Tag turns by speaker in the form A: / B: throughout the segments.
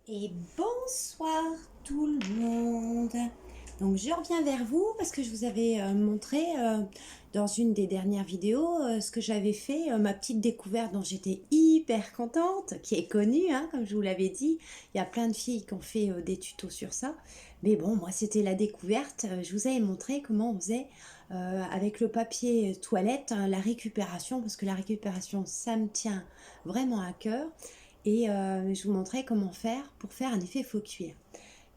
A: Et bonsoir tout le monde. Donc je reviens vers vous parce que je vous avais montré dans une des dernières vidéos ce que j'avais fait, ma petite découverte dont j'étais hyper contente, qui est connue, hein, comme je vous l'avais dit. Il y a plein de filles qui ont fait des tutos sur ça. Mais bon, moi c'était la découverte. Je vous avais montré comment on faisait avec le papier toilette la récupération, parce que la récupération ça me tient vraiment à cœur. Et je vous montrerai comment faire pour faire un effet faux cuir.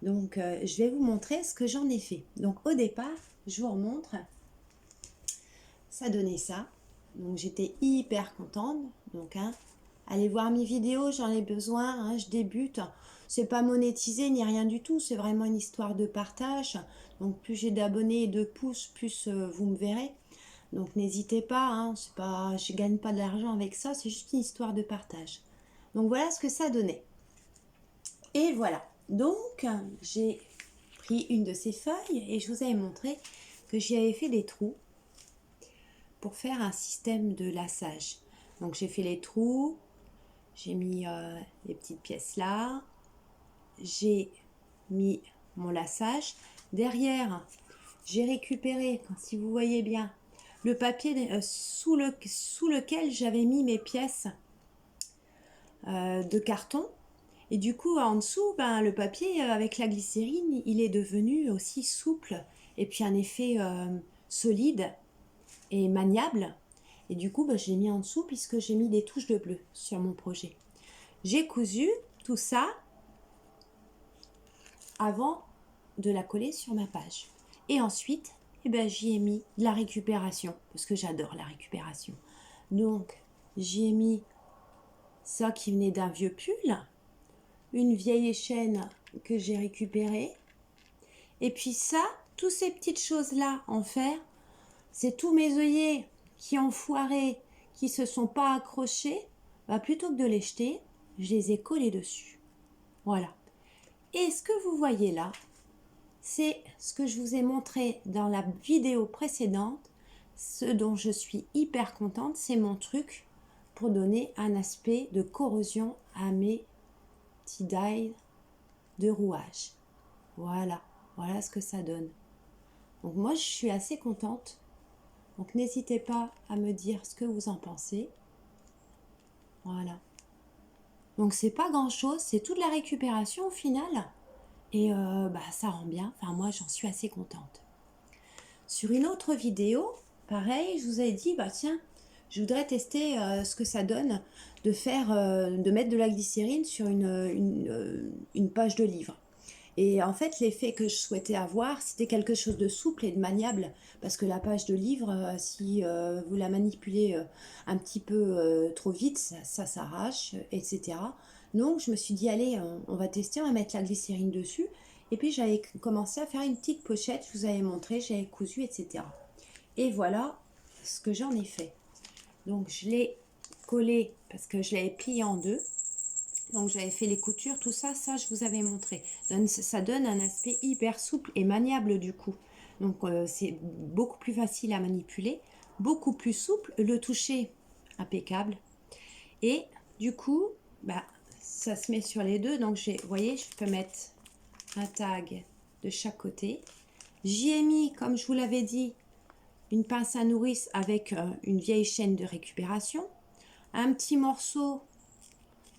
A: Donc je vais vous montrer ce que j'en ai fait. Donc au départ, je vous remontre, ça donnait ça. Donc j'étais hyper contente. Donc allez voir mes vidéos, j'en ai besoin, hein, je débute. C'est pas monétisé ni rien du tout, c'est vraiment une histoire de partage. Donc plus j'ai d'abonnés et de pouces, plus vous me verrez. Donc n'hésitez pas, hein, c'est pas, je gagne pas de l'argent avec ça, c'est juste une histoire de partage. Donc voilà ce que ça donnait. Et voilà, donc j'ai pris une de ces feuilles et je vous avais montré que j'y avais fait des trous pour faire un système de lassage. Donc j'ai fait les trous, j'ai mis les petites pièces là, j'ai mis mon lassage. Derrière, j'ai récupéré, si vous voyez bien, le papier sous lequel j'avais mis mes pièces de carton. Et du coup, en dessous, ben, le papier avec la glycérine, il est devenu aussi souple et puis un effet solide et maniable. Et du coup, ben, je l'ai mis en dessous puisque j'ai mis des touches de bleu sur mon projet. J'ai cousu tout ça avant de la coller sur ma page. Et ensuite, eh ben, j'y ai mis de la récupération parce que j'adore la récupération. Donc, j'y ai mis ça qui venait d'un vieux pull, une vieille chaîne que j'ai récupérée. Et puis ça, toutes ces petites choses-là en fer, c'est tous mes œillets qui ont foiré, qui se sont pas accrochés. Bah, plutôt que de les jeter, je les ai collés dessus. Voilà. Et ce que vous voyez là, c'est ce que je vous ai montré dans la vidéo précédente. Ce dont je suis hyper contente, c'est mon truc pour donner un aspect de corrosion à mes petits dies de rouage. Voilà, voilà ce que ça donne. Donc moi je suis assez contente. Donc n'hésitez pas à me dire ce que vous en pensez. Voilà. Donc c'est pas grand chose, c'est toute la récupération au final. Et bah, ça rend bien. Enfin moi j'en suis assez contente. Sur une autre vidéo, pareil, je vous ai dit, bah tiens, je voudrais tester ce que ça donne de faire, de mettre de la glycérine sur une page de livre. Et en fait, l'effet que je souhaitais avoir, c'était quelque chose de souple et de maniable, parce que la page de livre, si vous la manipulez un petit peu trop vite, ça s'arrache, etc. Donc, je me suis dit, allez, on va tester, on va mettre la glycérine dessus. Et puis, j'avais commencé à faire une petite pochette, je vous avais montré, j'avais cousu, etc. Et voilà ce que j'en ai fait. Donc, je l'ai collé, parce que je l'avais plié en deux. Donc j'avais fait les coutures, tout ça, ça je vous avais montré. Ça donne un aspect hyper souple et maniable du coup. Donc c'est beaucoup plus facile à manipuler, beaucoup plus souple, le toucher impeccable. Et du coup, bah, ça se met sur les deux. Donc vous voyez, je peux mettre un tag de chaque côté. J'y ai mis, comme je vous l'avais dit, une pince à nourrice avec une vieille chaîne de récupération. Un petit morceau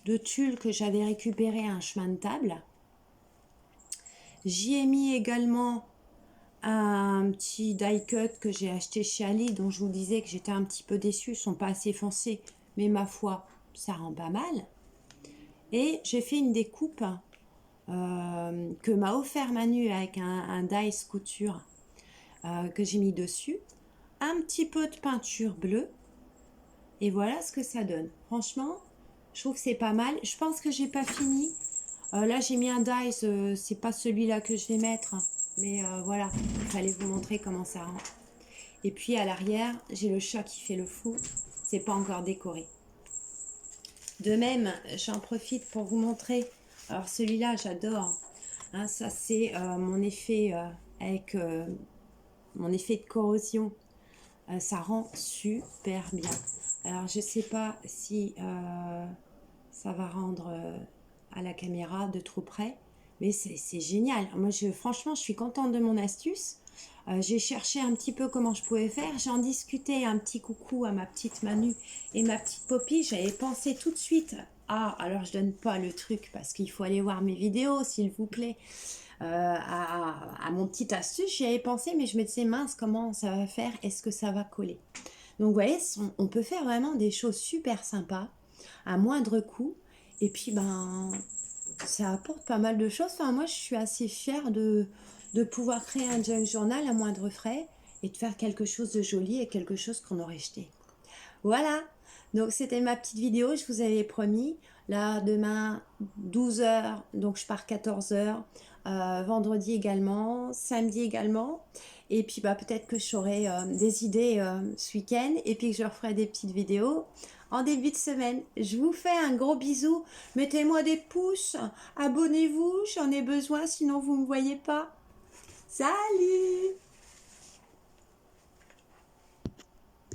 A: de tulle que j'avais récupéré à un chemin de table. J'y ai mis également un petit die cut que j'ai acheté chez Ali, dont je vous disais que j'étais un petit peu déçue, ils sont pas assez foncés, mais ma foi, ça rend pas mal. Et j'ai fait une découpe que m'a offert Manu avec un dice couture que j'ai mis dessus, un petit peu de peinture bleue, et voilà ce que ça donne. Franchement, je trouve que c'est pas mal. Je pense que j'ai pas fini. Là, j'ai mis un dice, c'est pas celui-là que je vais mettre, mais voilà, il fallait vous montrer comment ça rend. Et puis à l'arrière, j'ai le chat qui fait le fou, c'est pas encore décoré. De même, j'en profite pour vous montrer, alors celui-là, j'adore, hein, ça c'est mon effet avec mon effet de corrosion, ça rend super bien. Alors je sais pas si ça va rendre à la caméra de trop près, mais c'est génial. Moi, franchement, je suis contente de mon astuce. J'ai cherché un petit peu comment je pouvais faire. J'en discutais, un petit coucou à ma petite Manu et ma petite Poppy. J'avais pensé tout de suite, ah, alors je donne pas le truc parce qu'il faut aller voir mes vidéos, s'il vous plaît, à mon petit astuce. J'y avais pensé, mais je me disais, mince, comment ça va faire? Est-ce que ça va coller? Donc, vous voyez, on peut faire vraiment des choses super sympas, à moindre coût. Et puis, ben, ça apporte pas mal de choses. Enfin, moi, je suis assez fière de pouvoir créer un junk journal à moindre frais et de faire quelque chose de joli et quelque chose qu'on aurait jeté. Voilà, donc c'était ma petite vidéo, je vous avais promis. Là, demain, 12 heures, donc je pars 14 heures. Vendredi également, samedi également. Et puis bah, peut-être que j'aurai des idées ce week-end et puis que je referai des petites vidéos en début de semaine. Je vous fais un gros bisou. Mettez-moi des pouces, abonnez-vous, j'en ai besoin, sinon vous ne me voyez pas. Salut!